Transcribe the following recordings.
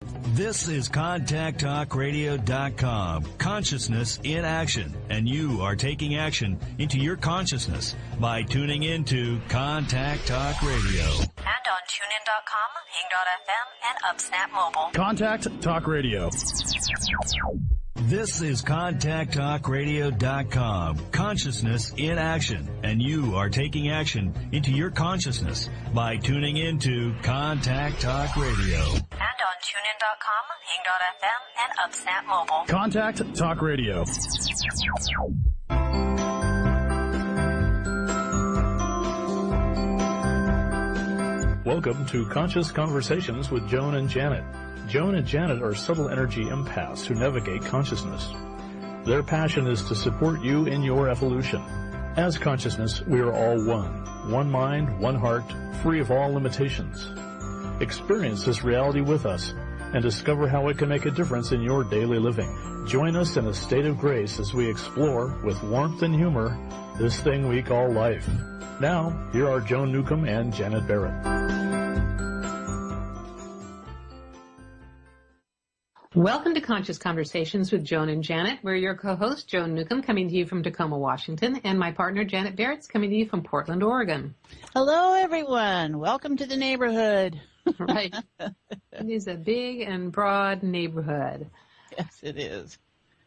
This is ContactTalkRadio.com. Consciousness in action. And you are taking action into your consciousness by tuning into Contact Talk Radio. And on TuneIn.com, Ping.fm, and UpSnap Mobile. Contact Talk Radio. This is ContactTalkRadio.com. Consciousness in action. And you are taking action into your consciousness by tuning into Contact Talk Radio. And on TuneIn.com, Ping.fm, and UpSnap Mobile. Contact Talk Radio. Welcome to Conscious Conversations with Joan and Janet. Joan and Janet are subtle energy empaths who navigate consciousness. Their passion is to support you in your evolution. As consciousness, we are all one. One mind, one heart, free of all limitations. Experience this reality with us and discover how it can make a difference in your daily living. Join us in a state of grace as we explore, with warmth and humor, this thing we call life. Now, here are Joan Newcomb and Janet Barrett. Welcome to Conscious Conversations with Joan and Janet. We're your co-host, Joan Newcomb, coming to you from Tacoma, Washington, and my partner, Janet Barrett's coming to you from Portland, Oregon. Hello, everyone. Welcome to the neighborhood. Right. It is a big and broad neighborhood. Yes, it is.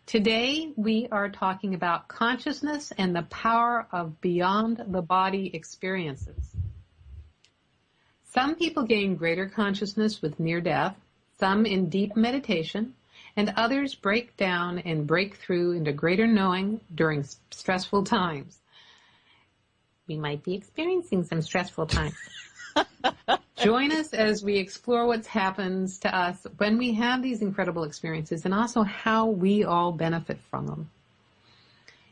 Today, we are talking about consciousness and the power of beyond-the-body experiences. Some people gain greater consciousness with near death, some in deep meditation, and others break down and break through into greater knowing during stressful times. We might be experiencing some stressful times. Join us as we explore what happens to us when we have these incredible experiences, and also how we all benefit from them.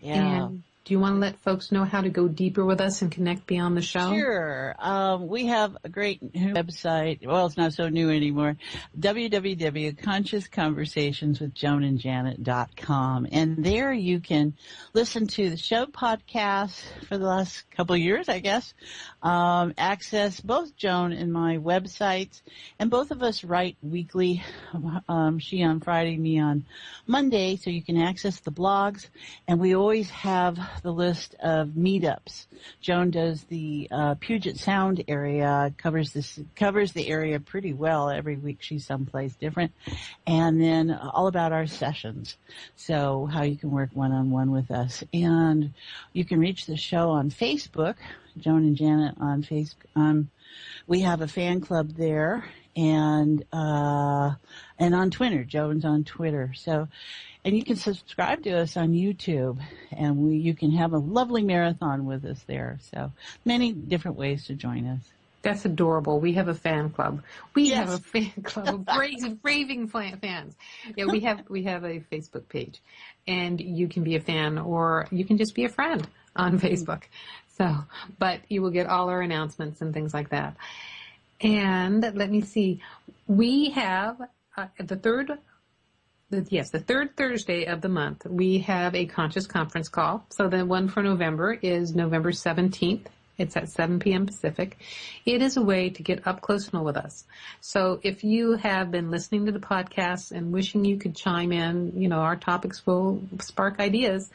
Yeah. And do you want to let folks know how to go deeper with us and connect beyond the show? Sure. We have a great new website. Well, it's not so new anymore. www.consciousconversationswithjoanandjanet.com. And there you can listen to the show podcast for the last couple of years, I guess. Access both Joan and my websites. And both of us write weekly. She on Friday, me on Monday. So you can access the blogs. And we always have the list of meetups. Joan does the Puget Sound area, covers the area pretty well. Every week she's someplace different. And then all about our sessions. So how you can work one-on-one with us. And you can reach the show on Facebook, Joan and Janet on Facebook. We have a fan club there, and on Twitter. Joan's on Twitter. So, and you can subscribe to us on YouTube, and you can have a lovely marathon with us there. So many different ways to join us. That's adorable. We have a fan club. We have a fan club of raving fans. Yeah, we have a Facebook page, and you can be a fan, or you can just be a friend on Facebook. So, but you will get all our announcements and things like that. And let me see. We have the third Thursday of the month, we have a conscious conference call. So the one for November is November 17th. It's at 7 p.m. Pacific. It is a way to get up close and with us. So if you have been listening to the podcast and wishing you could chime in, our topics will spark ideas,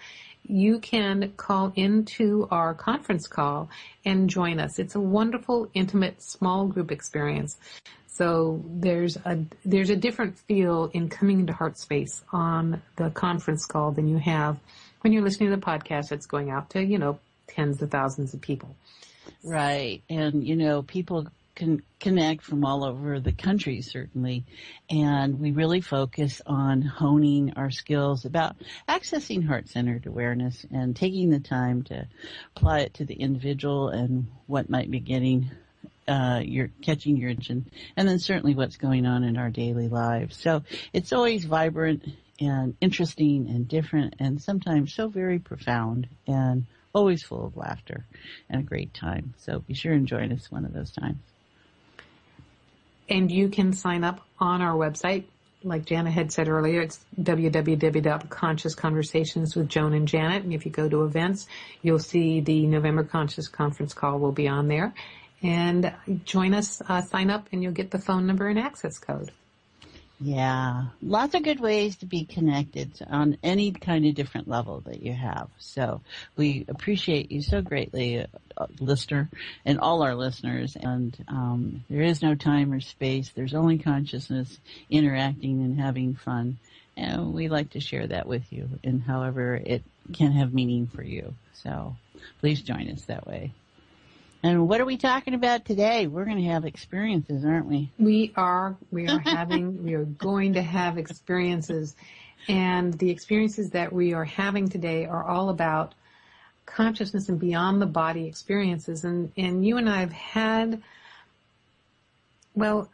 you can call into our conference call and join us. It's a wonderful, intimate, small group experience. So there's a different feel in coming into heart space on the conference call than you have when you're listening to the podcast that's going out to, tens of thousands of people. Right. And, people can connect from all over the country, certainly. And we really focus on honing our skills about accessing heart-centered awareness and taking the time to apply it to the individual and what might be catching your attention, and then certainly what's going on in our daily lives. So it's always vibrant and interesting and different, and sometimes so very profound and always full of laughter and a great time. So be sure and join us one of those times. And you can sign up on our website. Like Janet had said earlier, it's www.consciousconversationswithjoanandjanet. with Joan and Janet. And if you go to events, you'll see the November Conscious Conference call will be on there. And join us, sign up, and you'll get the phone number and access code. Yeah, lots of good ways to be connected on any kind of different level that you have. So we appreciate you so greatly, listener, and all our listeners. And there is no time or space. There's only consciousness interacting and having fun. And we like to share that with you in however it can have meaning for you. So please join us that way. And what are we talking about today? We're going to have experiences, aren't we? We are going to have experiences. And the experiences that we are having today are all about consciousness and beyond the body experiences. And you and I have had, well,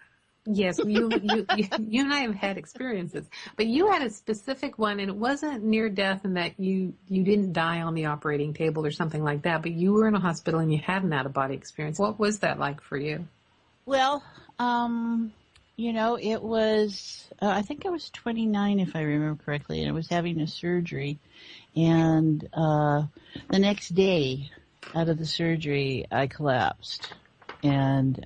yes, you and I have had experiences, but you had a specific one, and it wasn't near death in that you didn't die on the operating table or something like that, but you were in a hospital and you had an out-of-body experience. What was that like for you? Well, it was, I think I was 29 if I remember correctly, and I was having a surgery, and the next day out of the surgery, I collapsed. And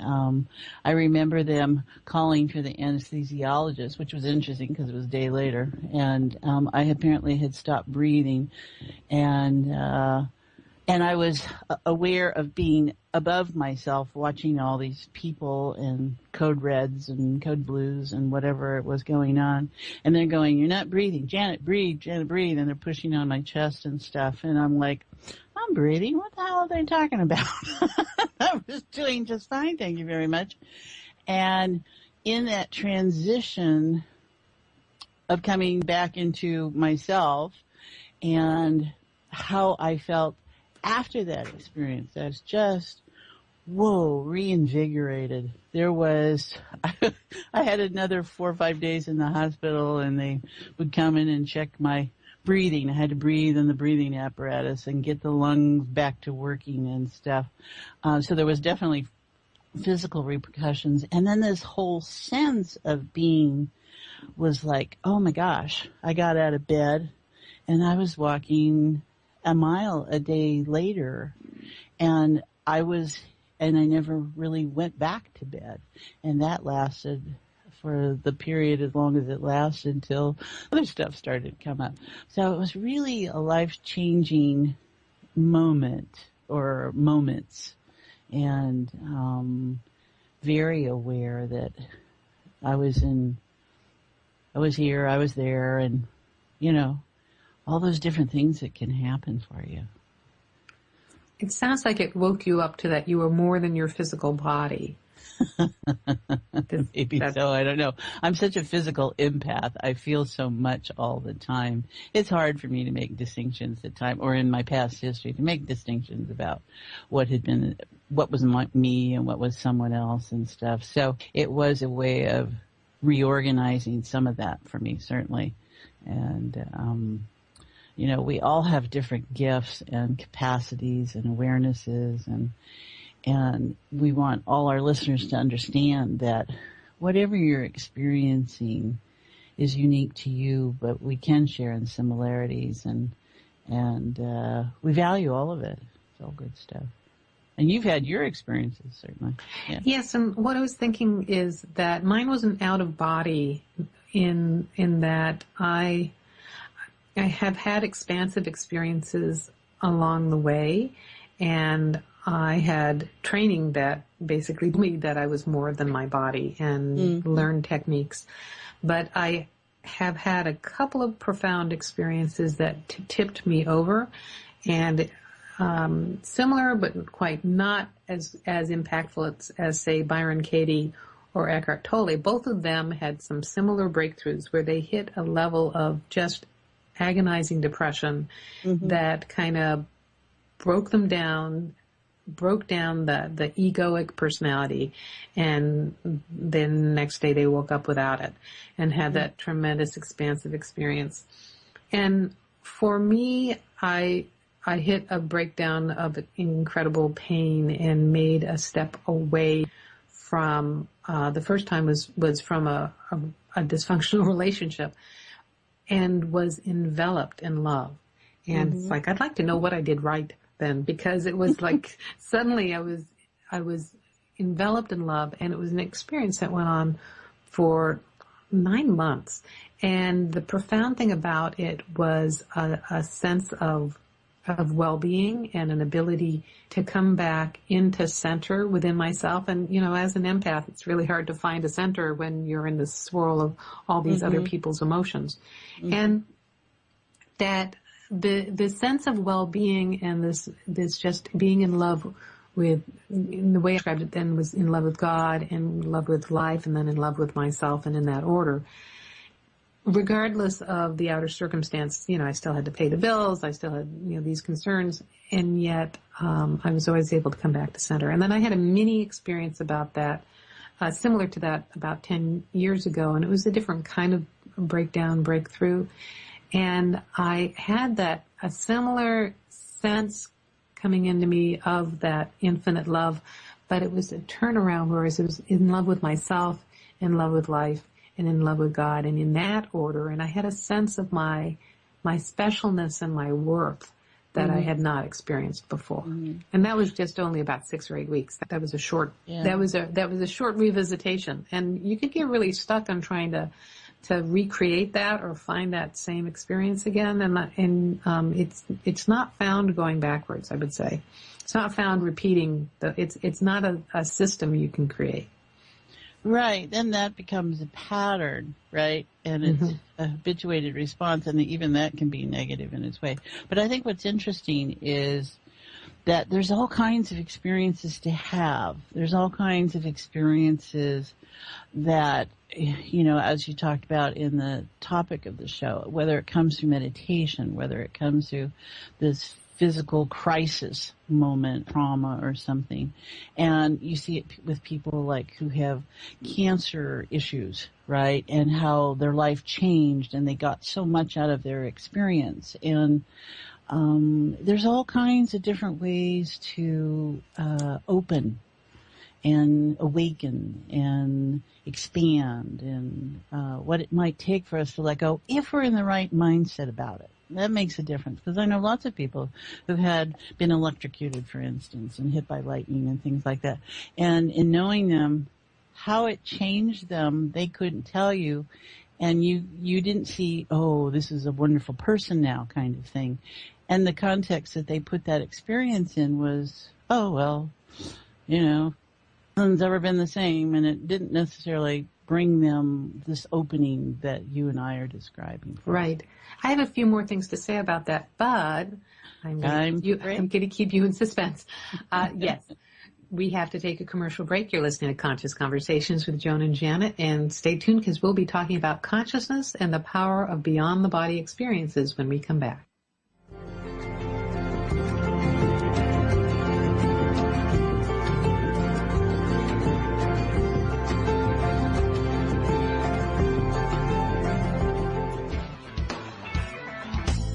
I remember them calling for the anesthesiologist, which was interesting because it was a day later. And I apparently had stopped breathing, and I was aware of being above myself, watching all these people and code reds and code blues and whatever was going on. And they're going, "You're not breathing, Janet, breathe, Janet, breathe." And they're pushing on my chest and stuff. And I'm like, "I'm breathing. What the hell are they talking about?" I was doing just fine, thank you very much. And in that transition of coming back into myself and how I felt after that experience, I was just, reinvigorated. There was, I had another 4 or 5 days in the hospital, and they would come in and check my breathing. I had to breathe in the breathing apparatus and get the lungs back to working and stuff. So there was definitely physical repercussions. And then this whole sense of being was like, oh my gosh, I got out of bed and I was walking a mile a day later, and I never really went back to bed. And that lasted for the period as long as it lasted until other stuff started to come up. So it was really a life-changing moment or moments, and very aware that I was here, I was there, and, all those different things that can happen for you. It sounds like it woke you up to that you were more than your physical body. Maybe so, I don't know. I'm such a physical empath. I feel so much all the time. It's hard for me to make distinctions at times, or in my past history, to make distinctions about what was me and what was someone else and stuff. So it was a way of reorganizing some of that for me, certainly. And, we all have different gifts and capacities and awarenesses, and we want all our listeners to understand that whatever you're experiencing is unique to you, but we can share in similarities, and we value all of it. It's all good stuff. And you've had your experiences, certainly. Yeah. Yes, and what I was thinking is that mine was an out of body in that I have had expansive experiences along the way, and I had training that basically told me that I was more than my body and learned techniques. But I have had a couple of profound experiences that tipped me over, and similar but quite not as impactful as say Byron Katie or Eckhart Tolle. Both of them had some similar breakthroughs where they hit a level of just agonizing depression that kind of broke down the egoic personality, and then the next day they woke up without it and had that tremendous expansive experience. And for me, I hit a breakdown of incredible pain and made a step away from, the first time was from a dysfunctional relationship, and was enveloped in love. And it's like, I'd like to know what I did right then, because it was like suddenly I was enveloped in love, and it was an experience that went on for 9 months. And the profound thing about it was a sense of well-being and an ability to come back into center within myself. And, as an empath, it's really hard to find a center when you're in the swirl of all these other people's emotions. And that the sense of well-being and this just being in love with, in the way I described it then, was in love with God, in love with life, and then in love with myself, and in that order. Regardless of the outer circumstance, I still had to pay the bills, I still had, these concerns, and yet I was always able to come back to center. And then I had a mini experience about that, similar to that about 10 years ago, and it was a different kind of breakthrough. And I had a similar sense coming into me of that infinite love, but it was a turnaround, whereas it was in love with myself, in love with life, and in love with God, and in that order. And I had a sense of my specialness and my worth that I had not experienced before. And that was just only about 6 or 8 weeks. That was a short, that was a short revisitation. And you could get really stuck on trying to recreate that or find that same experience again. And it's not found going backwards, I would say. It's not found repeating. It's not a system you can create. Right. Then that becomes a pattern, right? And it's a habituated response, and even that can be negative in its way. But I think what's interesting is that there's all kinds of experiences to have. There's all kinds of experiences that, as you talked about in the topic of the show, whether it comes through meditation, whether it comes through this physical crisis moment, trauma or something. And you see it with people like who have cancer issues, right? And how their life changed and they got so much out of their experience. And there's all kinds of different ways to open and awaken and expand, and what it might take for us to let go if we're in the right mindset about it. That makes a difference, because I know lots of people who've been electrocuted, for instance, and hit by lightning and things like that. And in knowing them, how it changed them, they couldn't tell you. And you didn't see, oh, this is a wonderful person now kind of thing. And the context that they put that experience in was, oh, well, nothing's ever been the same. And it didn't necessarily bring them this opening that you and I are describing. Right. I have a few more things to say about that, but I'm going to keep you in suspense. Yes, we have to take a commercial break. You're listening to Conscious Conversations with Joan and Janet, and stay tuned because we'll be talking about consciousness and the power of beyond the body experiences when we come back.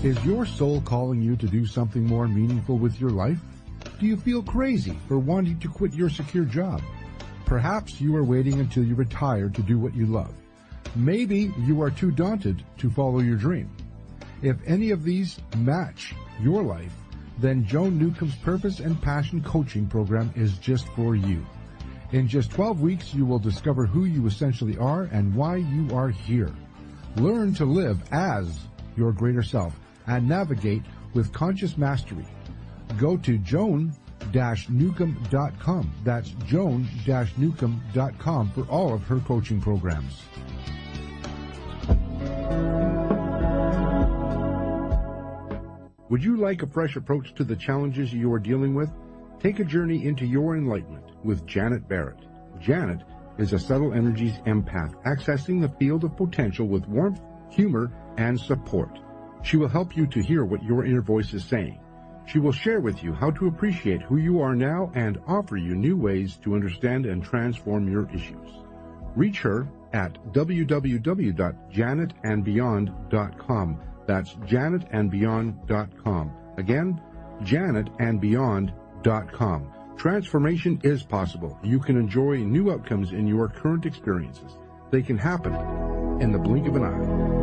Is your soul calling you to do something more meaningful with your life? Do you feel crazy for wanting to quit your secure job? Perhaps you are waiting until you retire to do what you love. Maybe you are too daunted to follow your dream. If any of these match your life, then Joan Newcomb's Purpose and Passion Coaching Program is just for you. In just 12 weeks, you will discover who you essentially are and why you are here. Learn to live as your greater self and navigate with conscious mastery. Go to joan-newcomb.com. That's joan-newcomb.com for all of her coaching programs. Would you like a fresh approach to the challenges you are dealing with? Take a journey into your enlightenment with Janet Barrett. Janet is a subtle energies empath, accessing the field of potential with warmth, humor, and support. She will help you to hear what your inner voice is saying. She will share with you how to appreciate who you are now and offer you new ways to understand and transform your issues. Reach her at www.janetandbeyond.com. That's janetandbeyond.com. Again, janetandbeyond.com. Transformation is possible. You can enjoy new outcomes in your current experiences. They can happen in the blink of an eye.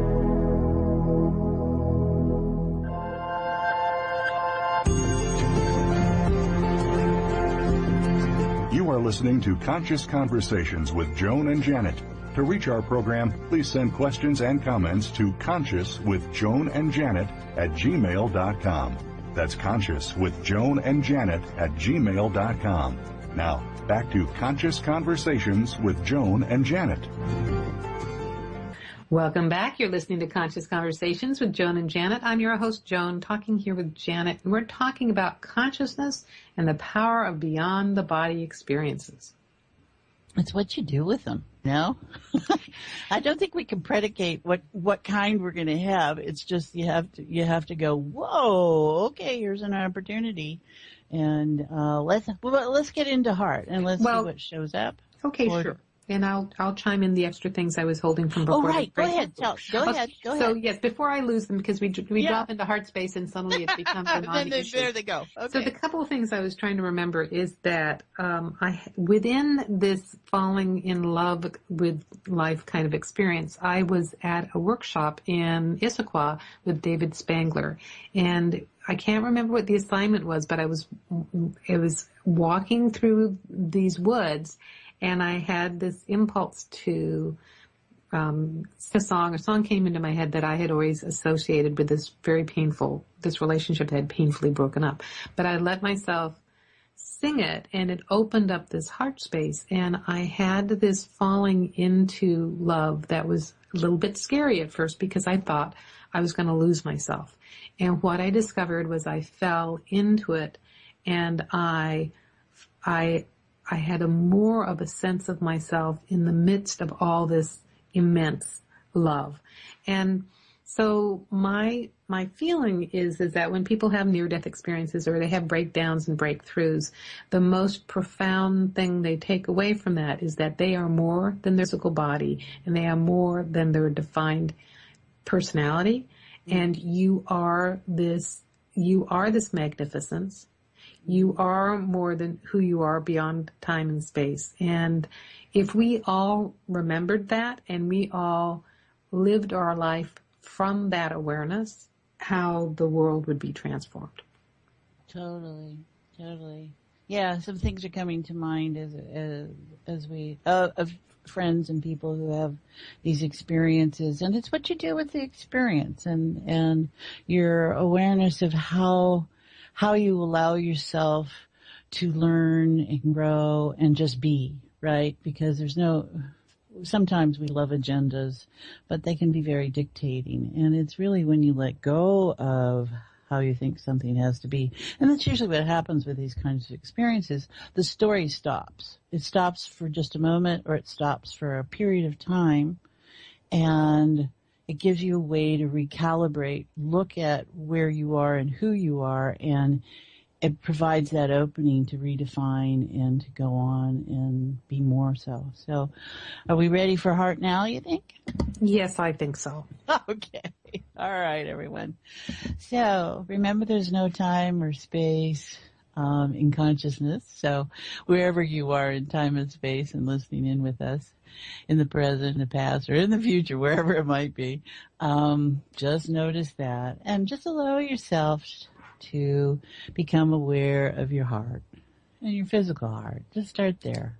You are listening to Conscious Conversations with Joan and Janet. To reach our program, please send questions and comments to consciouswithjoanandjanet@gmail.com. That's consciouswithjoanandjanet@gmail.com. Now, back to Conscious Conversations with Joan and Janet. Welcome back. You're listening to Conscious Conversations with Joan and Janet. I'm your host, Joan, talking here with Janet, and we're talking about consciousness and the power of beyond the body experiences. It's what you do with them, no? I don't think we can predicate what kind we're going to have. It's just you have to go, whoa, okay, here's an opportunity. And let's get into heart and let's see what shows up. Okay, sure. And I'll chime in the extra things I was holding from before. Oh, right. Go ahead. Go ahead. So, yes, before I lose them, because we drop into heart space and suddenly it becomes a non-issue. There they go. Okay. So the couple of things I was trying to remember is that within this falling in love with life kind of experience, I was at a workshop in Issaquah with David Spangler. And I can't remember what the assignment was, but it was walking through these woods, and I had this impulse to sing a song. A song came into my head that I had always associated with this relationship that had painfully broken up. But I let myself sing it, and it opened up this heart space, and I had this falling into love that was a little bit scary at first because I thought I was going to lose myself. And what I discovered was I fell into it, and I had more of a sense of myself in the midst of all this immense love. And so my feeling is that when people have near-death experiences or they have breakdowns and breakthroughs, the most profound thing they take away from that is that they are more than their physical body, and they are more than their defined personality. And you are this magnificence. You are more than who you are beyond time and space. And if we all remembered that and we all lived our life from that awareness, how the world would be transformed. Totally. Yeah, some things are coming to mind as we of friends and people who have these experiences, and it's what you do with the experience and your awareness of how you allow yourself to learn and grow and just be, right? Because sometimes we love agendas, but they can be very dictating. And it's really when you let go of how you think something has to be. And that's usually what happens with these kinds of experiences. The story stops. It stops for just a moment, or it stops for a period of time. And it gives you a way to recalibrate, look at where you are and who you are, and it provides that opening to redefine and to go on and be more so. So are we ready for heart now, you think? Yes, I think so. Okay. All right, everyone. So remember, there's no time or space in consciousness. So wherever you are in time and space and listening in with us, in the present, in the past, or in the future, wherever it might be, just notice that and just allow yourself to become aware of your heart and your physical heart. Just start there.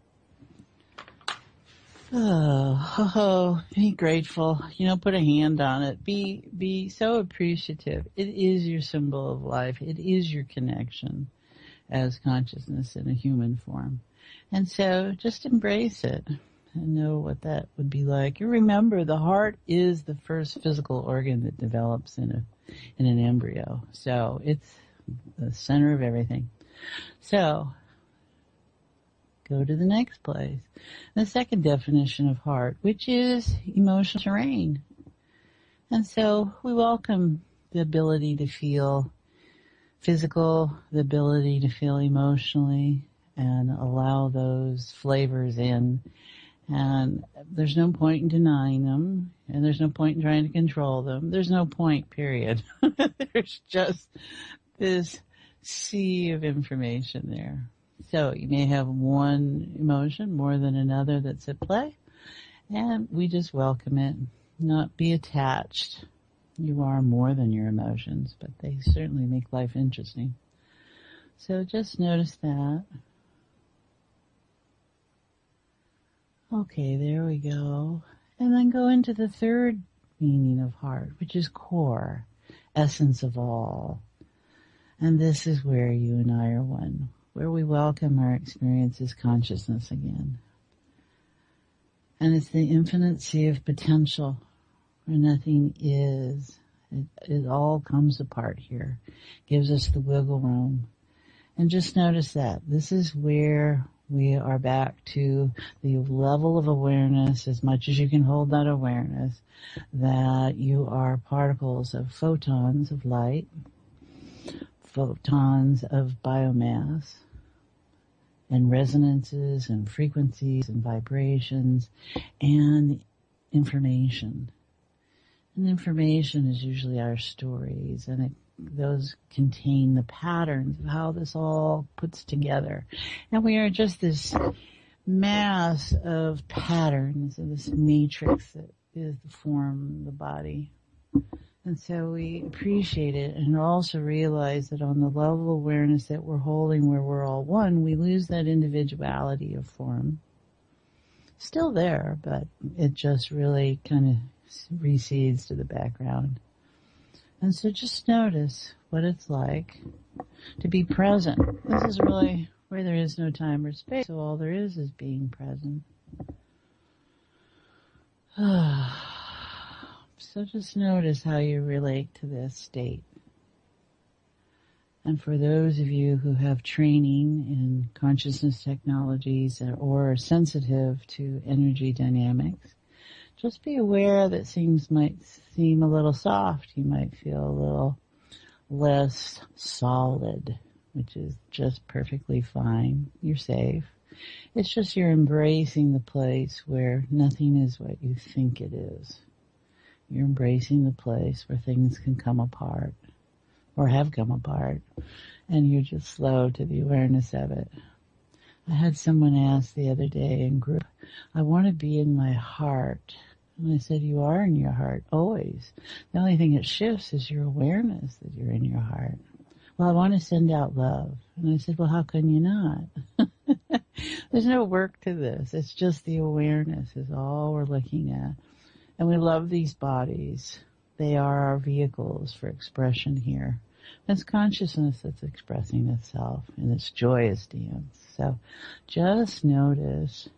Be grateful. Put a hand on it. Be so appreciative. It is your symbol of life. It is your connection as consciousness in a human form. And so just embrace it and know what that would be like. You remember, the heart is the first physical organ that develops in an embryo. So it's the center of everything. So go to the next place. The second definition of heart, which is emotional terrain. And so we welcome the ability to feel physical, the ability to feel emotionally, and allow those flavors in. And there's no point in denying them, and there's no point in trying to control them. There's no point, period. There's just this sea of information there. So you may have one emotion more than another that's at play, and we just welcome it. Not be attached. You are more than your emotions, but they certainly make life interesting. So just notice that. Okay, there we go. And then go into the third meaning of heart, which is core, essence of all. And this is where you and I are one, where we welcome our experience as consciousness again. And it's the infinite sea of potential where nothing is. It all comes apart here, gives us the wiggle room. And just notice that. This is where we are back to the level of awareness, as much as you can hold that awareness, that you are particles of photons of light, photons of biomass, and resonances and frequencies and vibrations and information. And information is usually our stories, and those contain the patterns of how this all puts together. And we are just this mass of patterns and this matrix that is the form, the body. And so we appreciate it and also realize that on the level of awareness that we're holding where we're all one, we lose that individuality of form. Still there, but it just really kind of recedes to the background. And so just notice what it's like to be present. This is really where there is no time or space, so all there is being present. So just notice how you relate to this state. And for those of you who have training in consciousness technologies or are sensitive to energy dynamics, just be aware that things might seem a little soft. You might feel a little less solid, which is just perfectly fine. You're safe. It's just you're embracing the place where nothing is what you think it is. You're embracing the place where things can come apart or have come apart, and you're just slow to the awareness of it. I had someone ask the other day in group, I want to be in my heart. And I said, you are in your heart, always. The only thing that shifts is your awareness that you're in your heart. Well, I want to send out love. And I said, well, how can you not? There's no work to this. It's just the awareness is all we're looking at. And we love these bodies. They are our vehicles for expression here. It's consciousness that's expressing itself in its joyous dance. So just notice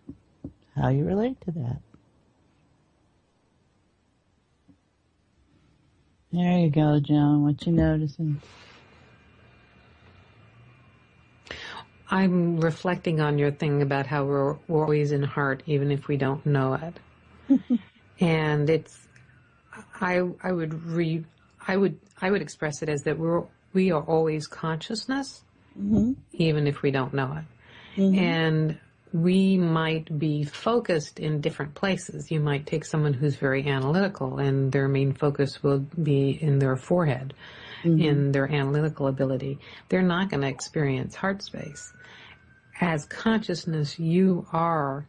how you relate to that. There you go, Joan. What you noticing? I'm reflecting on your thing about how we're always in heart, even if we don't know it. And it's, I would express it as that we are always consciousness, even if we don't know it. And we might be focused in different places. You might take someone who's very analytical and their main focus will be in their forehead, in their analytical ability. They're not going to experience heart space. As consciousness, you are,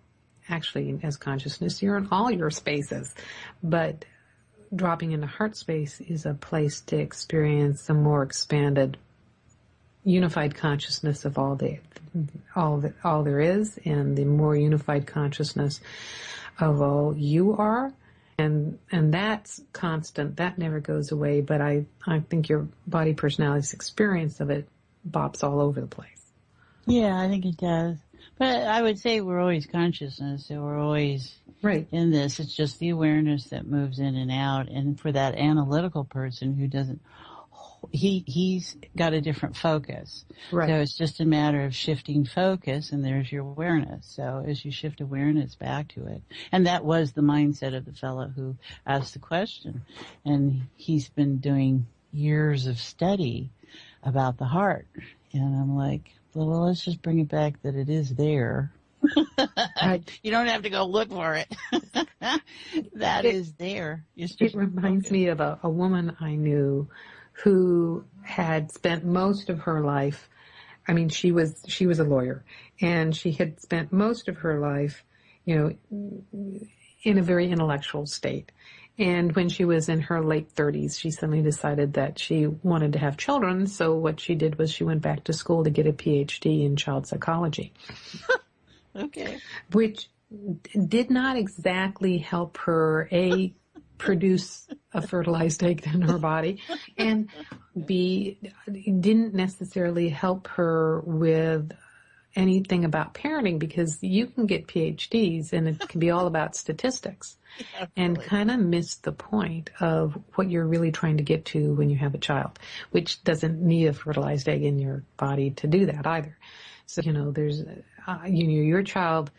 actually as consciousness, you're in all your spaces. But dropping into heart space is a place to experience a more expanded, unified consciousness of all there is, and the more unified consciousness of all you are, and that's constant. That never goes away. But I think your body personality's experience of it bops all over the place. Yeah, I think it does. But I would say we're always consciousness, so we're always right in this. It's just the awareness that moves in and out. And for that analytical person who doesn't, he's got a different focus. Right. So it's just a matter of shifting focus, and there's your awareness. So as you shift awareness back to it, and that was the mindset of the fellow who asked the question, and he's been doing years of study about the heart, and I'm like, well, let's just bring it back that it is there. You don't have to go look for it. That is there. It reminds me of a woman I knew who had spent most of her life, I mean, she was a lawyer, and she had spent most of her life, in a very intellectual state. And when she was in her late 30s, she suddenly decided that she wanted to have children. So what she did was she went back to school to get a PhD in child psychology. Okay. Which did not exactly help her, A, produce a fertilized egg in her body, and B, didn't necessarily help her with anything about parenting, because you can get PhDs and it can be all about statistics and kind of miss the point of what you're really trying to get to when you have a child, which doesn't need a fertilized egg in your body to do that either. So, there's, your child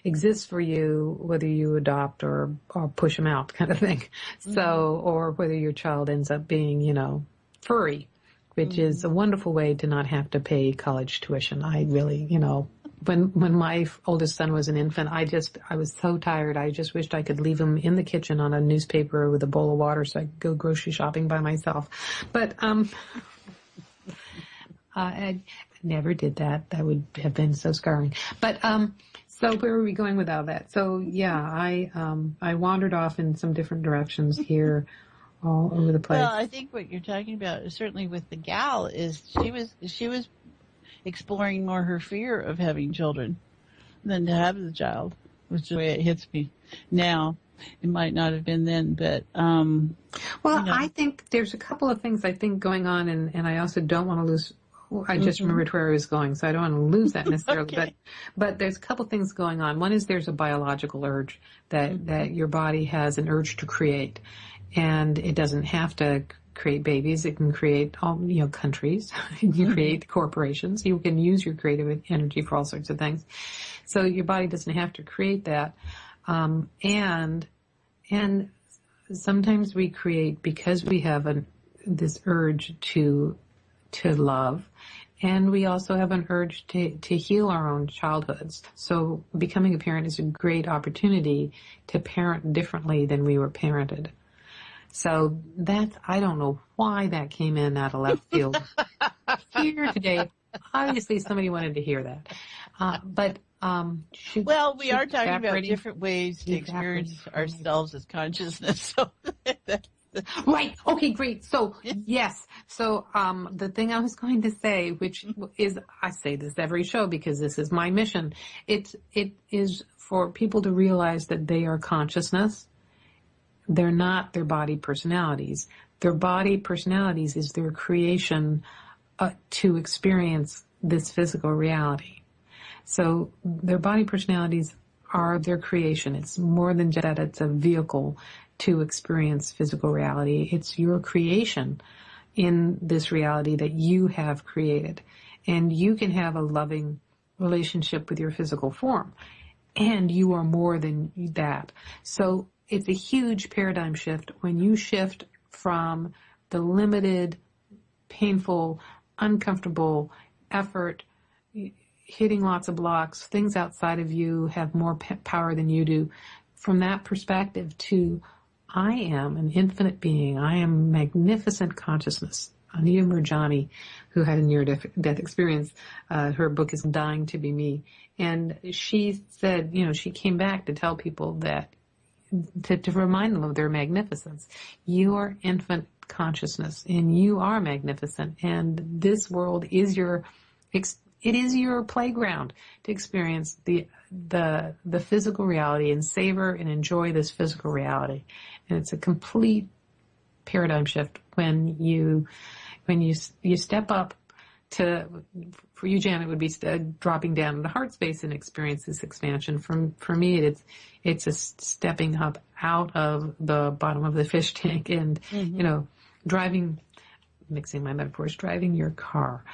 exists for you whether you adopt or push them out kind of thing. So, or whether your child ends up being, furry, which is a wonderful way to not have to pay college tuition. I really, when my oldest son was an infant, I was so tired. I just wished I could leave him in the kitchen on a newspaper with a bowl of water so I could go grocery shopping by myself. But, I never did that. That would have been so scarring. But, so where are we going with all that? So yeah, I wandered off in some different directions here, all over the place. Well, I think what you're talking about is certainly with the gal is she was exploring more her fear of having children than to have the child, which is the way it hits me now. It might not have been then, but I think there's a couple of things going on, and I also don't want to lose. I just remembered where I was going, so I don't want to lose that necessarily. Okay. But there's a couple things going on. One is there's a biological urge that your body has an urge to create, and it doesn't have to create babies. It can create all countries. You can create corporations. You can use your creative energy for all sorts of things. So your body doesn't have to create that, and sometimes we create because we have this urge to love, and we also have an urge to heal our own childhoods. So becoming a parent is a great opportunity to parent differently than we were parented. So I don't know why that came in out of left field here today. Obviously somebody wanted to hear that. We are talking about different ways to experience ourselves as consciousness. So Right. Okay, great. So, yes. So, the thing I was going to say, which is, I say this every show because this is my mission. It is for people to realize that they are consciousness. They're not their body personalities. Their body personalities is their creation to experience this physical reality. So their body personalities are their creation. It's more than just that. It's a vehicle to experience physical reality. It's your creation in this reality that you have created. And you can have a loving relationship with your physical form. And you are more than that. So it's a huge paradigm shift when you shift from the limited, painful, uncomfortable effort, hitting lots of blocks, things outside of you have more power than you do. From that perspective to I am an infinite being. I am magnificent consciousness. Anita Murjani, who had a near-death experience, her book is Dying to Be Me. And she said, she came back to tell people that, to remind them of their magnificence. You are infinite consciousness, and you are magnificent. And this world is your playground to experience the physical reality and savor and enjoy this physical reality. And it's a complete paradigm shift when you step up to, for you, Janet, would be dropping down into heart space and experience this expansion. For me, it's a stepping up out of the bottom of the fish tank and, driving, mixing my metaphors, driving your car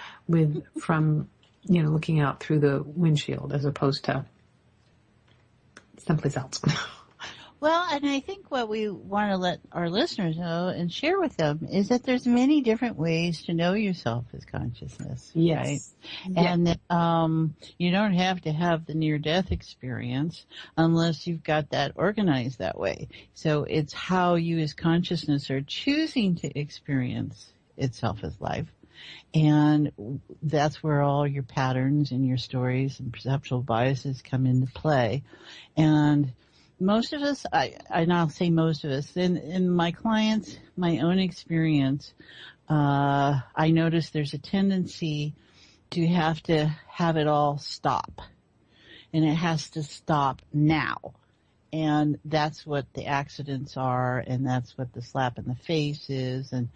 from looking out through the windshield as opposed to someplace else. Well, and I think what we want to let our listeners know and share with them is that there's many different ways to know yourself as consciousness. Yes. Right? And that you don't have to have the near-death experience unless you've got that organized that way. So it's how you as consciousness are choosing to experience itself as life. And that's where all your patterns and your stories and perceptual biases come into play. And most of us, and I'll say most of us, in my clients, my own experience, I notice there's a tendency to have it all stop. and it has to stop now. And that's what the accidents are, and that's what the slap in the face is, and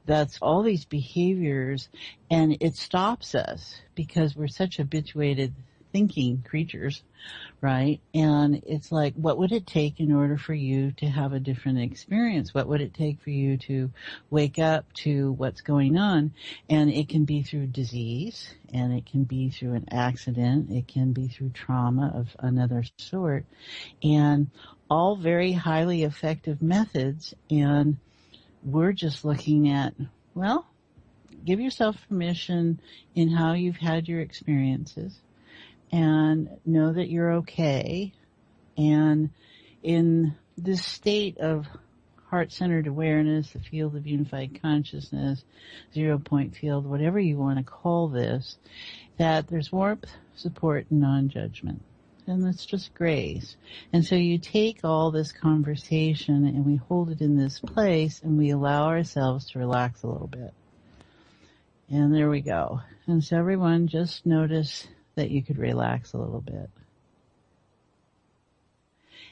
that's all these behaviors, and it stops us because we're such habituated thinking creatures, right? And it's like, what would it take in order for you to have a different experience? What would it take for you to wake up to what's going on? And it can be through disease, and it can be through an accident, it can be through trauma of another sort, and all very highly effective methods. And we're just looking at, well, give yourself permission in how you've had your experiences, and know that you're okay. And in this state of heart-centered awareness, the field of unified consciousness, zero-point field, whatever you want to call this, that there's warmth, support, and non-judgment. And it's just grace. And so you take all this conversation and we hold it in this place and we allow ourselves to relax a little bit. And there we go. And so everyone just notice that you could relax a little bit.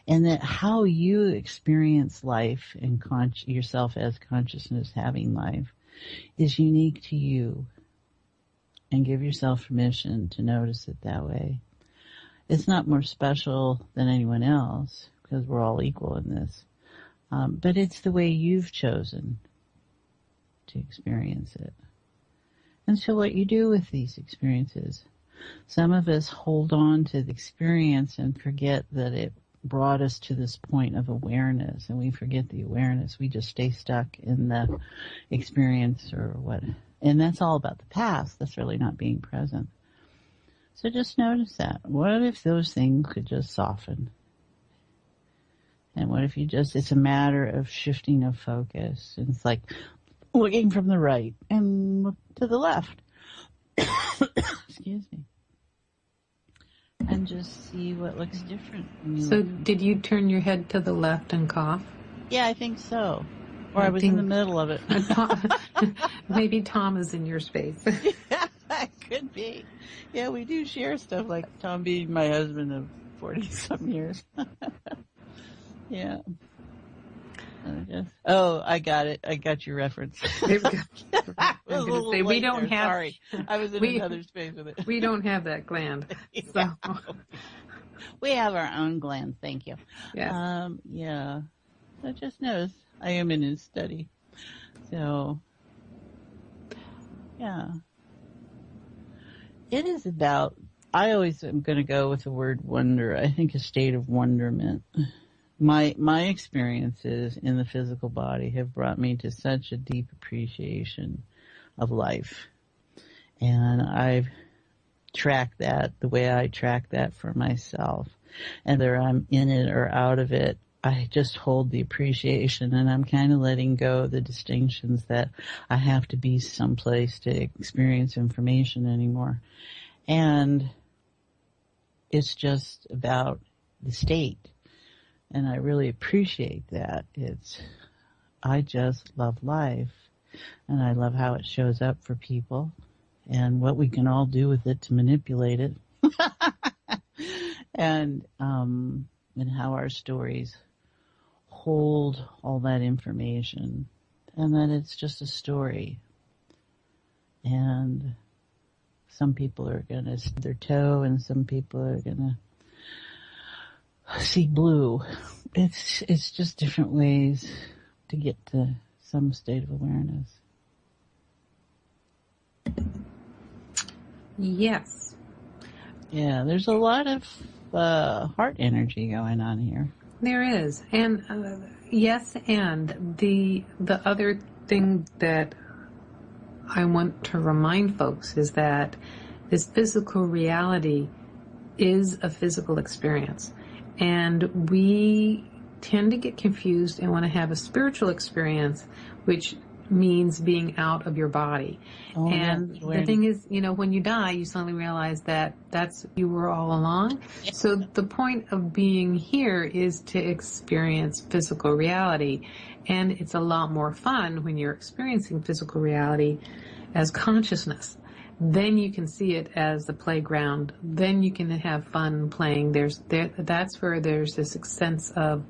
And that how you experience life and yourself as consciousness having life is unique to you. And give yourself permission to notice it that way. It's not more special than anyone else because we're all equal in this. But it's the way you've chosen to experience it. And so what you do with these experiences, some of us hold on to the experience and forget that it brought us to this point of awareness, and we forget the awareness. We just stay stuck in the experience or what. And that's all about the past. That's really not being present. So just notice that. What if those things could just soften? And what if it's a matter of shifting of focus. And it's like looking from the right and look to the left. Excuse me. And just see what looks different. So did you turn your head to the left and cough? Yeah, I think so. Or I was in the middle of it. Maybe Tom is in your space. Yeah, that could be. Yeah, we do share stuff like Tom being my husband of 40-some years. Yeah. I got it. I got your reference. I was going to say, we don't have... Sorry, I was in another space with it. We don't have that gland. Yeah. So. We have our own gland, thank you. Yeah. Yeah. So just notice, I am in his study. So, yeah. It is about, I always am going to go with the word wonder. I think a state of wonderment. My experiences in the physical body have brought me to such a deep appreciation of life. And I've tracked that the way I track that for myself. And whether I'm in it or out of it, I just hold the appreciation, and I'm kind of letting go of the distinctions that I have to be someplace to experience information anymore. And it's just about the state. And I really appreciate that. I just love life, and I love how it shows up for people and what we can all do with it to manipulate it. And how our stories hold all that information, and that it's just a story. And some people are going to stub their toe, and some people are going to see blue. It's just different ways to get to some state of awareness. Yes. Yeah, there's a lot of heart energy going on here. There is. And yes, and the other thing that I want to remind folks is that this physical reality is a physical experience. And we tend to get confused and want to have a spiritual experience, which means being out of your body. Oh, and the thing is, when you die, you suddenly realize that that's you were all along. Yeah. So the point of being here is to experience physical reality. And it's a lot more fun when you're experiencing physical reality as consciousness. then you can see it as a playground. Then you can have fun playing. That's where there's this sense of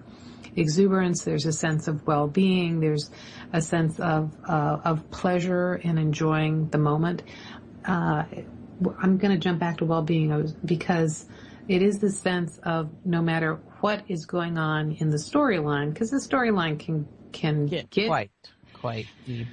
exuberance. There's a sense of well-being. There's a sense of pleasure and enjoying the moment. I'm going to jump back to well-being because it is the sense of no matter what is going on in the storyline, because the storyline can get quite deep.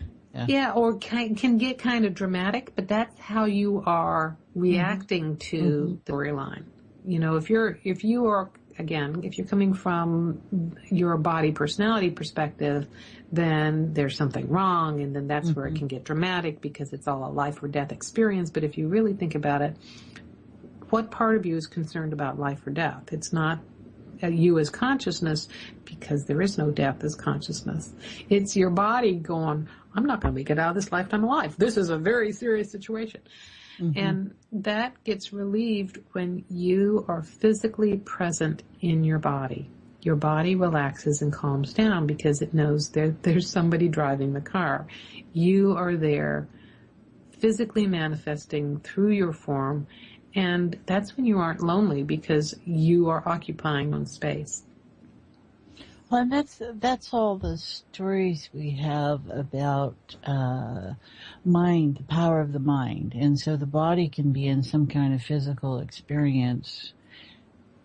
Yeah, or can get kind of dramatic, but that's how you are reacting to the storyline. You know, if you are, again, if you're coming from your body personality perspective, then there's something wrong, and then that's where it can get dramatic because it's all a life or death experience. But if you really think about it, what part of you is concerned about life or death? It's not you as consciousness, because there is no death as consciousness. It's your body going, I'm not going to make it out of this lifetime alive. This is a very serious situation. And that gets relieved when you are physically present in your body. Your body relaxes and calms down because it knows there's somebody driving the car. You are there physically manifesting through your form, and that's when you aren't lonely because you are occupying one space. Well, and that's all the stories we have about mind, the power of the mind. And so the body can be in some kind of physical experience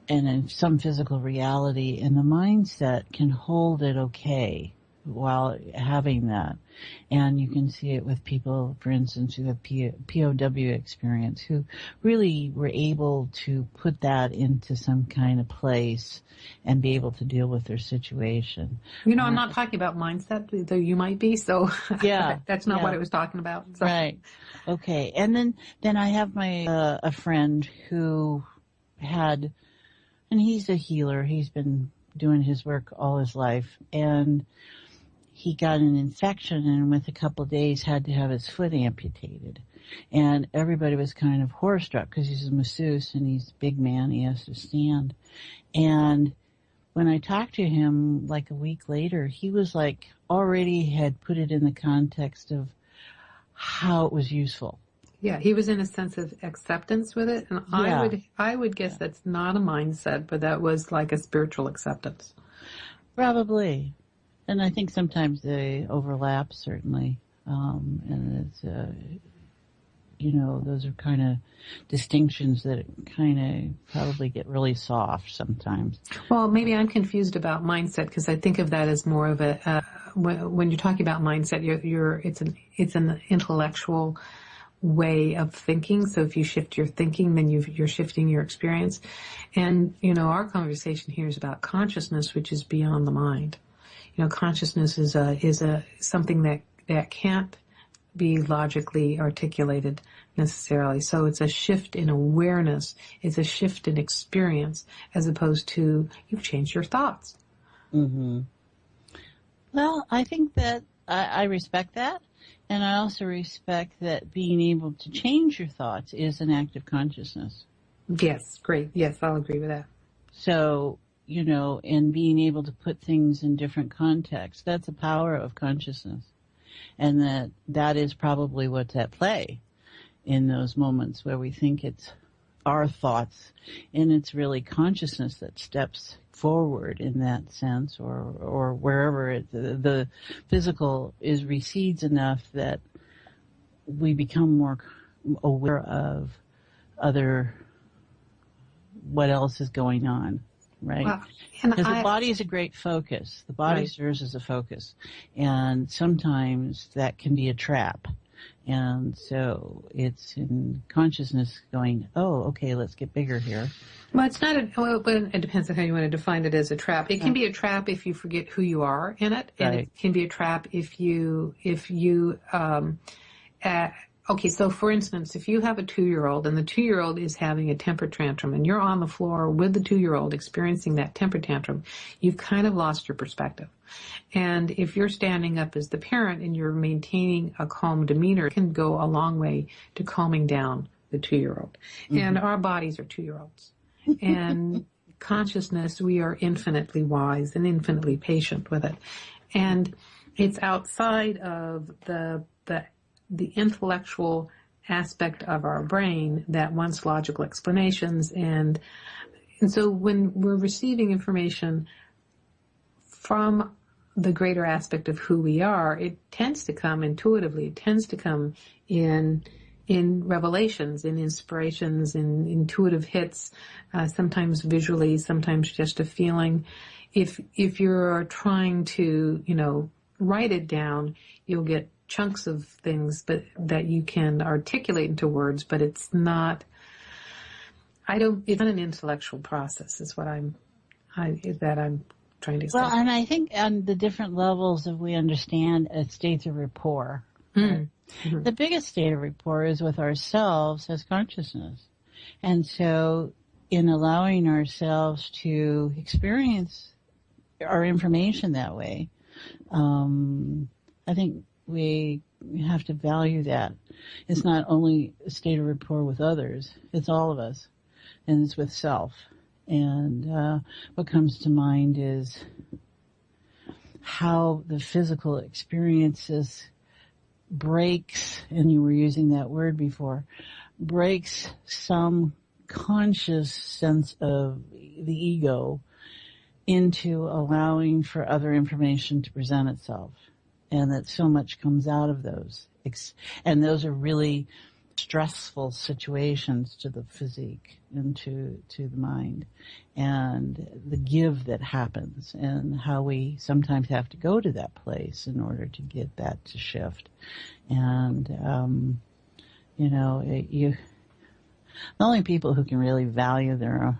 and in some physical reality, and the mindset can hold it okay while having that. And you can see it with people, for instance, who have POW experience, who really were able to put that into some kind of place and be able to deal with their situation. You know, I'm not talking about mindset, though you might be, so yeah, that's not what I was talking about. So. Right. Okay. And then I have my a friend who had, and he's a healer. He's been doing his work all his life, and he got an infection and with a couple of days had to have his foot amputated. And everybody was kind of horror-struck because he's a masseuse and he's a big man. He has to stand. And when I talked to him like a week later, he was like already had put it in the context of how it was useful. Yeah, he was in a sense of acceptance with it. And Yeah. I would guess that's not a mindset, but that was like a spiritual acceptance. Probably. And I think sometimes they overlap, certainly. And it's, those are kind of distinctions that kind of probably get really soft sometimes. Well, maybe I'm confused about mindset because I think of that as more of a, when you're talking about mindset, it's an intellectual way of thinking. So if you shift your thinking, then you're shifting your experience. And, our conversation here is about consciousness, which is beyond the mind. Consciousness is something that can't be logically articulated necessarily. So it's a shift in awareness. It's a shift in experience as opposed to you've changed your thoughts. Mm-hmm. Well, I think that I respect that. And I also respect that being able to change your thoughts is an act of consciousness. Yes, great. Yes, I'll agree with that. So, and being able to put things in different contexts, that's the power of consciousness. And that is probably what's at play in those moments where we think it's our thoughts and it's really consciousness that steps forward in that sense, or wherever the physical recedes enough that we become more aware of what else is going on. Right. Wow. Because the body is a great focus. The body serves as a focus. And sometimes that can be a trap. And so it's in consciousness going, oh, okay, let's get bigger here. Well, it's not it depends on how you want to define it as a trap. It can be a trap if you forget who you are in it. And it can be a trap if you okay, so for instance, if you have a 2-year-old and the 2-year-old is having a temper tantrum and you're on the floor with the 2-year-old experiencing that temper tantrum, you've kind of lost your perspective. And if you're standing up as the parent and you're maintaining a calm demeanor, it can go a long way to calming down the 2-year-old. Mm-hmm. And our bodies are 2-year-olds. And consciousness, we are infinitely wise and infinitely patient with it. And it's outside of the intellectual aspect of our brain that wants logical explanations. And so when we're receiving information from the greater aspect of who we are, it tends to come intuitively. It tends to come in revelations, in inspirations, in intuitive hits, sometimes visually, sometimes just a feeling. If you're trying to, write it down, you'll get chunks of things that you can articulate into words, but it's not an intellectual process is what I'm trying to say. Well, and I think on the different levels of we understand states of rapport. Right? Mm-hmm. The biggest state of rapport is with ourselves as consciousness. And so in allowing ourselves to experience our information that way, I think we have to value that. It's not only a state of rapport with others, it's all of us, and it's with self. And what comes to mind is how the physical experiences breaks, and you were using that word before, breaks some conscious sense of the ego into allowing for other information to present itself. And that so much comes out of those. And those are really stressful situations to the physique and to the mind. And the give that happens and how we sometimes have to go to that place in order to get that to shift. And, the only people who can really value their own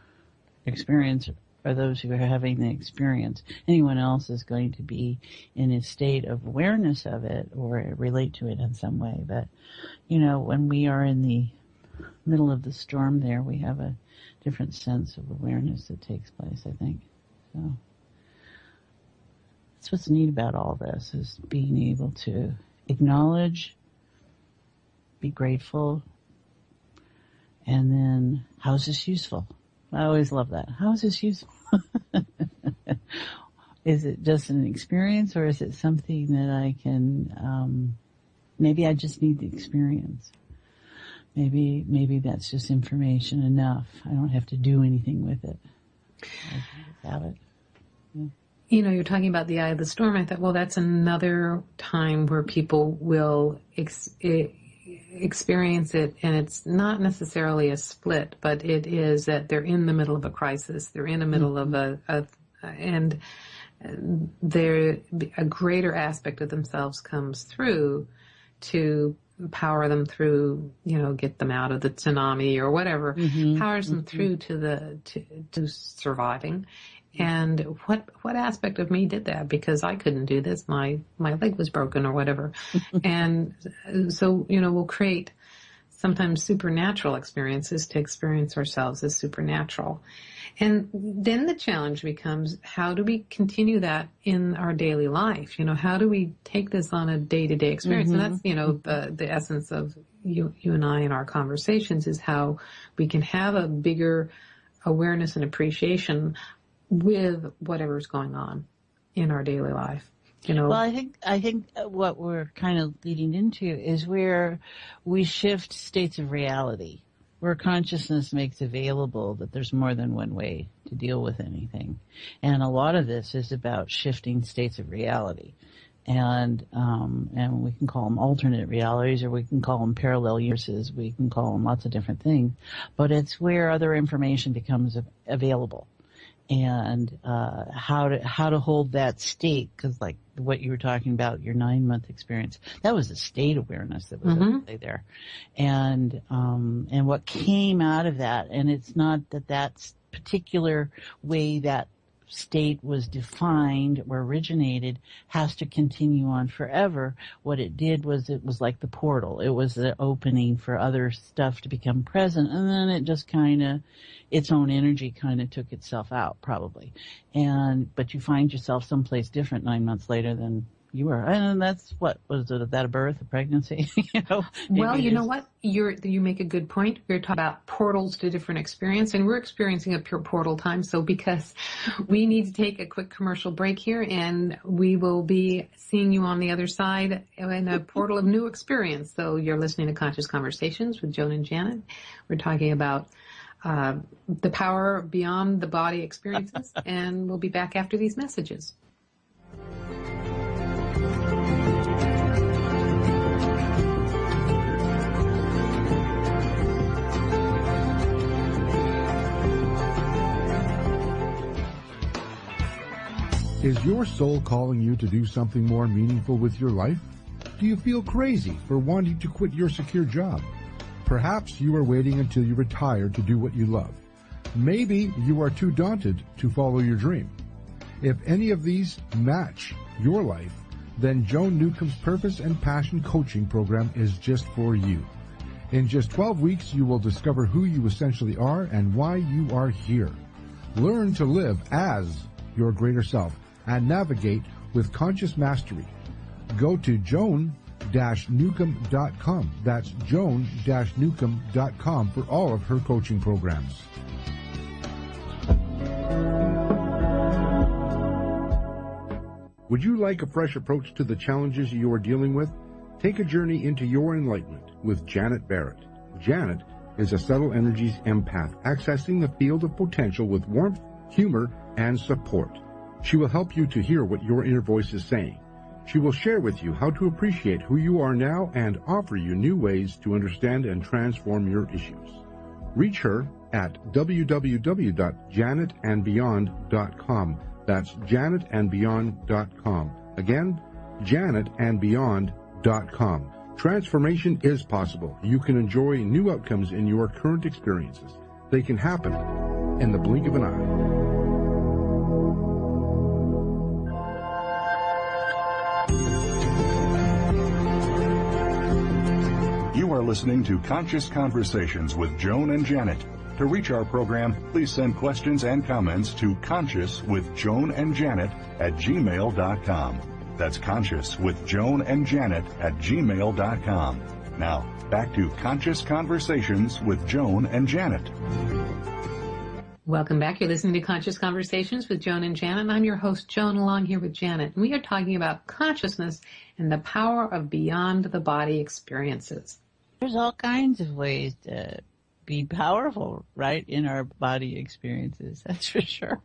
experience are those who are having the experience. Anyone else is going to be in a state of awareness of it or relate to it in some way. But, when we are in the middle of the storm there, we have a different sense of awareness that takes place, I think. So that's what's neat about all this, is being able to acknowledge, be grateful, and then how's this useful? I always love that. How is this useful? Is it just an experience, or is it something that I can, maybe I just need the experience. Maybe that's just information enough. I don't have to do anything with it. I just have it. Yeah. You're talking about the eye of the storm. I thought, well, that's another time where people will experience it, and it's not necessarily a split, but it is that they're in the middle of a crisis. They're in the middle of and a greater aspect of themselves comes through to power them through, get them out of the tsunami or whatever, powers them through to surviving. And what aspect of me did that? Because I couldn't do this. My leg was broken or whatever. And so, we'll create sometimes supernatural experiences to experience ourselves as supernatural. And then the challenge becomes, how do we continue that in our daily life? How do we take this on a day-to-day experience? And that's, the essence of you and I in our conversations, is how we can have a bigger awareness and appreciation with whatever's going on in our daily life. Well, I think what we're kind of leading into is where we shift states of reality, where consciousness makes available that there's more than one way to deal with anything. And a lot of this is about shifting states of reality. And we can call them alternate realities, or we can call them parallel universes. We can call them lots of different things. But it's where other information becomes available. And how to hold that state, because like what you were talking about, your 9-month experience, that was a state awareness that was there, and what came out of that. And it's not that particular way that state was defined or originated has to continue on forever. What it did was, it was like the portal. It was the opening for other stuff to become present, and then it just its own energy kind of took itself out, probably. But you find yourself someplace different 9 months later than you were, and that's what was it? That a birth, a pregnancy? Well, you know what? You make a good point. We're talking about portals to different experience, and we're experiencing a pure portal time. So because we need to take a quick commercial break here, and we will be seeing you on the other side in a portal of new experience. So you're listening to Conscious Conversations with Joan and Janet. We're talking about the power beyond the body experiences, and we'll be back after these messages. Is your soul calling you to do something more meaningful with your life? Do you feel crazy for wanting to quit your secure job? Perhaps you are waiting until you retire to do what you love. Maybe you are too daunted to follow your dream. If any of these match your life, then Joan Newcomb's Purpose and Passion Coaching Program is just for you. In just 12 weeks, you will discover who you essentially are and why you are here. Learn to live as your greater self and navigate with conscious mastery. Go to joan-newcomb.com. That's joan-newcomb.com for all of her coaching programs. Would you like a fresh approach to the challenges you are dealing with? Take a journey into your enlightenment with Janet Barrett. Janet is a subtle energies empath accessing the field of potential with warmth, humor, and support. She will help you to hear what your inner voice is saying. She will share with you how to appreciate who you are now and offer you new ways to understand and transform your issues. Reach her at www.janetandbeyond.com. That's janetandbeyond.com. Again, janetandbeyond.com. Transformation is possible. You can enjoy new outcomes in your current experiences. They can happen in the blink of an eye. You are listening to Conscious Conversations with Joan and Janet. To reach our program, please send questions and comments to consciouswithjoanandjanet@gmail.com. That's consciouswithjoanandjanet@gmail.com. Now, back to Conscious Conversations with Joan and Janet. Welcome back. You're listening to Conscious Conversations with Joan and Janet, and I'm your host, Joan, along here with Janet. And we are talking about consciousness and the power of beyond the body experiences. There's all kinds of ways to be powerful, right, in our body experiences. That's for sure.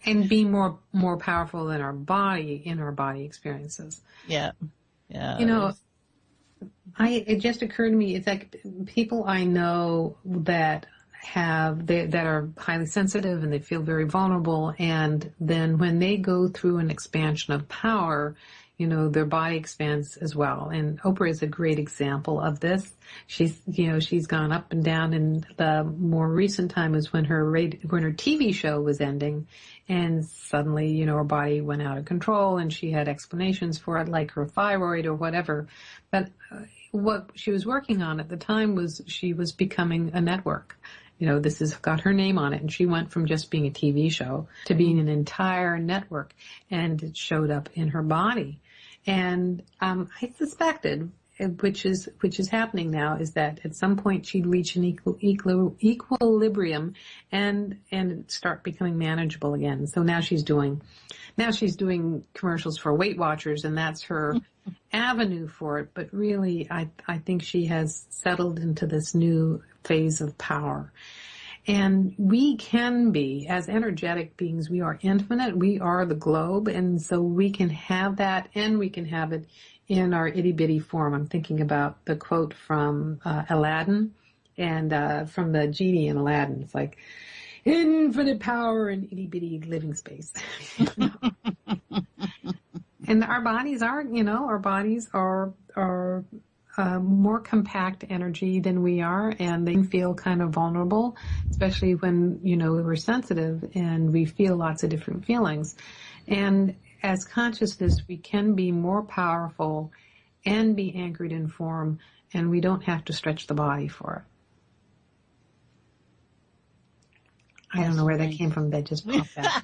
And be more powerful than our body in our body experiences. Yeah. You know, it just occurred to me, it's like people I know that that are highly sensitive and they feel very vulnerable, and then when they go through an expansion of power, you know, their body expands as well. And Oprah is a great example of this. She's gone up and down, and the more recent time was when her TV show was ending, and suddenly, you know, her body went out of control, and she had explanations for it, like her thyroid or whatever. But what she was working on at the time was she was becoming a network. You know, this has got her name on it, and she went from just being a TV show to being an entire network, and it showed up in her body. And I suspected, which is happening now, is that at some point she'd reach an equilibrium and start becoming manageable again. So now she's doing commercials for Weight Watchers, and that's her avenue for it. But really, I think she has settled into this new phase of power. And we can be, as energetic beings, we are infinite, we are the globe, and so we can have that, and we can have it in our itty-bitty form. I'm thinking about the quote from Aladdin, and from the genie in Aladdin. It's like, infinite power in itty-bitty living space. And our bodies are more compact energy than we are, and they feel kind of vulnerable, especially when, you know, we're sensitive and we feel lots of different feelings. And as consciousness, we can be more powerful and be anchored in form, and we don't have to stretch the body for it. I don't know where that came from. That just popped out.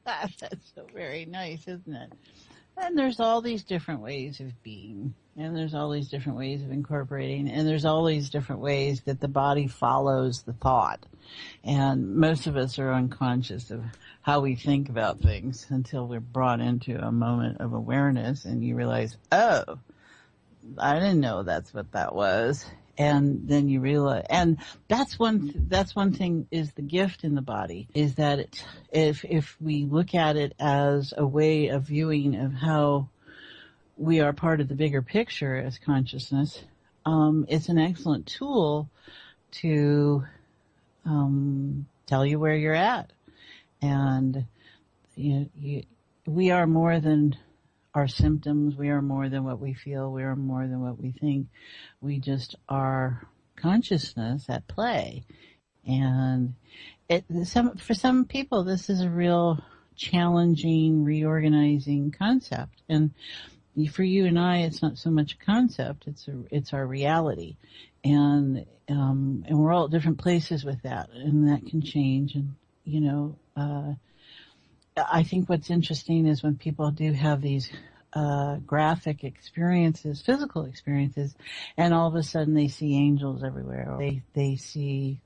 That's so very nice, isn't it? And there's all these different ways of being, and there's all these different ways of incorporating, and there's all these different ways that the body follows the thought. And most of us are unconscious of how we think about things until we're brought into a moment of awareness and you realize, oh, I didn't know that's what that was. And then you realize, and that's one thing is the gift in the body, is that if we look at it as a way of viewing of how we are part of the bigger picture as consciousness, it's an excellent tool to tell you where you're at. And we are more than our symptoms. We are more than what we feel. We are more than what we think. We just are consciousness at play. And for some people, this is a real challenging, reorganizing concept. And for you and I, it's not so much a concept. It's our reality. And we're all at different places with that, and that can change. And, I think what's interesting is when people do have these graphic experiences, physical experiences, and all of a sudden they see angels everywhere. Or they see,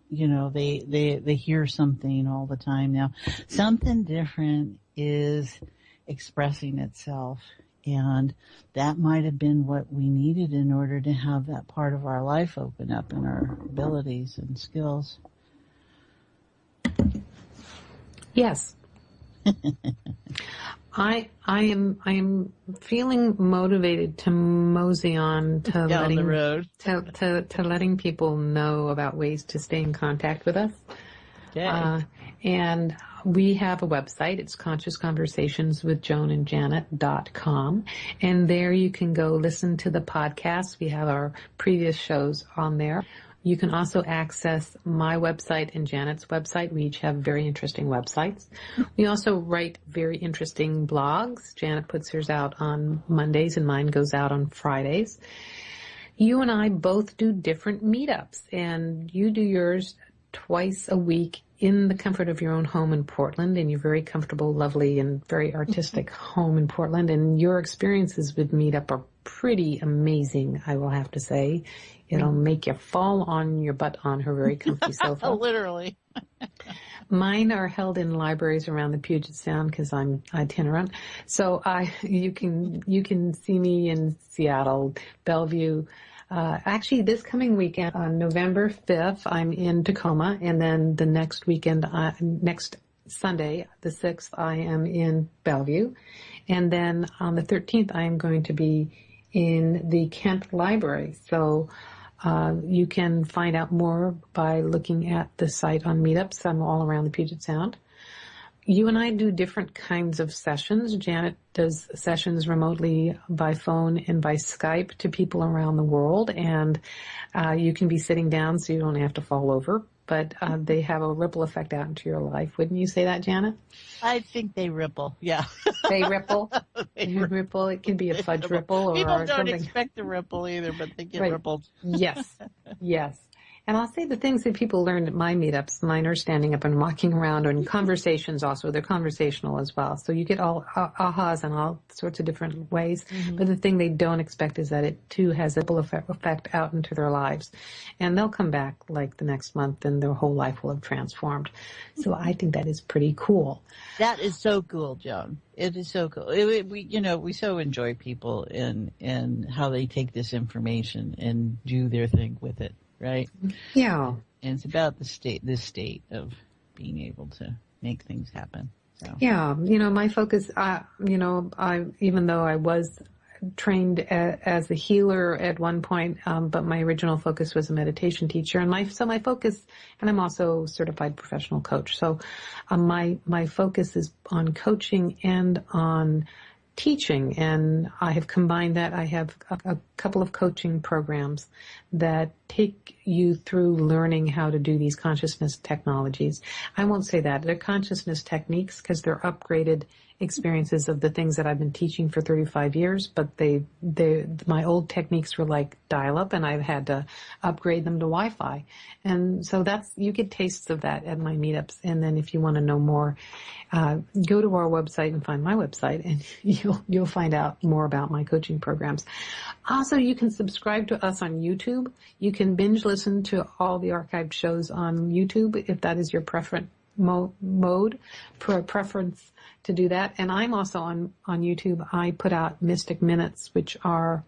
they hear something all the time. Now, something different is expressing itself, and that might have been what we needed in order to have that part of our life open up in our abilities and skills. Yes. I am feeling motivated to mosey on to down the road. to letting people know about ways to stay in contact with us. Okay. And we have a website. It's ConsciousConversationsWithJoanandJanet.com. And there you can go listen to the podcast. We have our previous shows on there. You can also access my website and Janet's website. We each have very interesting websites. We also write very interesting blogs. Janet puts hers out on Mondays and mine goes out on Fridays. You and I both do different meetups, and you do yours twice a week in the comfort of your own home in Portland, in your very comfortable, lovely, and very artistic home in Portland. And your experiences with Meetup are pretty amazing, I will have to say. It'll make you fall on your butt on her very comfy sofa. Literally. Mine are held in libraries around the Puget Sound because I'm itinerant. So you can see me in Seattle, Bellevue. Actually, this coming weekend on November 5th, I'm in Tacoma, and then the next weekend, next Sunday, the 6th, I am in Bellevue, and then on the 13th, I am going to be in the Kent Library. So you can find out more by looking at the site on Meetups. I'm all around the Puget Sound. You and I do different kinds of sessions. Janet does sessions remotely by phone and by Skype to people around the world, and you can be sitting down so you don't have to fall over, but they have a ripple effect out into your life. Wouldn't you say that, Janet? I think they ripple, yeah. They ripple? They ripple. It can be a fudge ripple or people don't something. expect the ripple either, but they get Right. rippled. Yes, yes. And I'll say the things that people learned at my meetups. Mine are standing up and walking around, and conversations also. They're conversational as well. So you get all ahas in all sorts of different ways. Mm-hmm. But the thing they don't expect is that it, too, has a ripple effect out into their lives. And they'll come back like the next month, and their whole life will have transformed. So I think that is pretty cool. That is so cool, Joan. It is so cool. We so enjoy people in how they take this information and do their thing with it. Right? Yeah. And it's about this state of being able to make things happen. So. Yeah. My focus, even though I was trained as a healer at one point, but my original focus was a meditation teacher. And my focus, and I'm also a certified professional coach. So my focus is on coaching and on teaching, and I have combined that. I have a couple of coaching programs that take you through learning how to do these consciousness technologies. I won't say that. They're consciousness techniques because they're upgraded experiences of the things that I've been teaching for 35 years, but my old techniques were like dial-up, and I've had to upgrade them to Wi-Fi. And so you get tastes of that at my meetups. And then if you want to know more, go to our website and find my website, and you'll find out more about my coaching programs. Also, you can subscribe to us on YouTube. You can binge listen to all the archived shows on YouTube if that is your preference to do that. And I'm also on YouTube. I put out Mystic Minutes, which are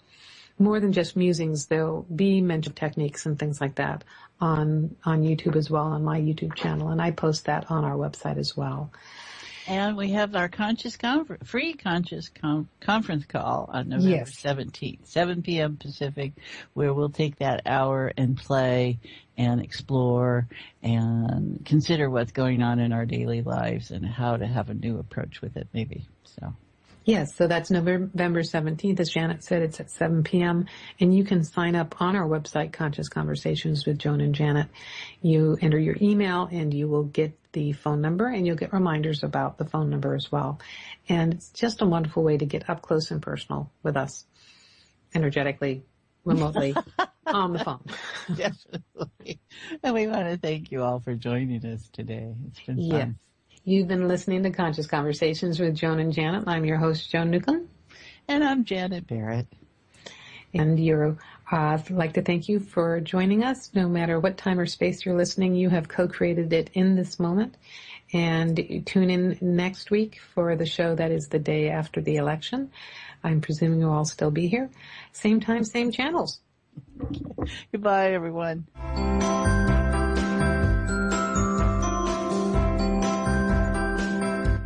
more than just musings. There'll be mental techniques and things like that on YouTube as well, on my YouTube channel. And I post that on our website as well. And we have our free conference call on November 17th, 7 p.m. Pacific, where we'll take that hour and play and explore and consider what's going on in our daily lives and how to have a new approach with it, maybe. So. Yes, so that's November 17th. As Janet said, it's at 7 p.m. And you can sign up on our website, Conscious Conversations with Joan and Janet. You enter your email and you will get the phone number, and you'll get reminders about the phone number as well. And it's just a wonderful way to get up close and personal with us, energetically, remotely, on the phone. Definitely. And we want to thank you all for joining us today. It's been fun. Yes. You've been listening to Conscious Conversations with Joan and Janet. I'm your host, Joan Newcomb. And I'm Janet Barrett. And I'd like to thank you for joining us. No matter what time or space you're listening, you have co-created it in this moment. And tune in next week for the show that is the day after the election. I'm presuming you'll all still be here. Same time, same channels. Goodbye, everyone.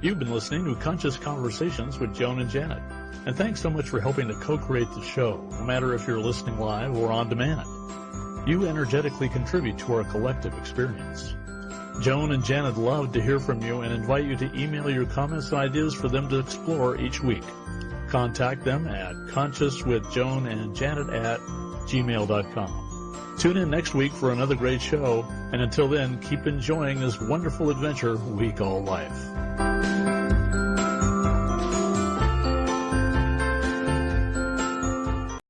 You've been listening to Conscious Conversations with Joan and Janet. And thanks so much for helping to co-create the show, no matter if you're listening live or on demand. You energetically contribute to our collective experience. Joan and Janet love to hear from you and invite you to email your comments and ideas for them to explore each week. Contact them at consciouswithjoanandjanet@gmail.com. Tune in next week for another great show, and until then, keep enjoying this wonderful adventure we call life.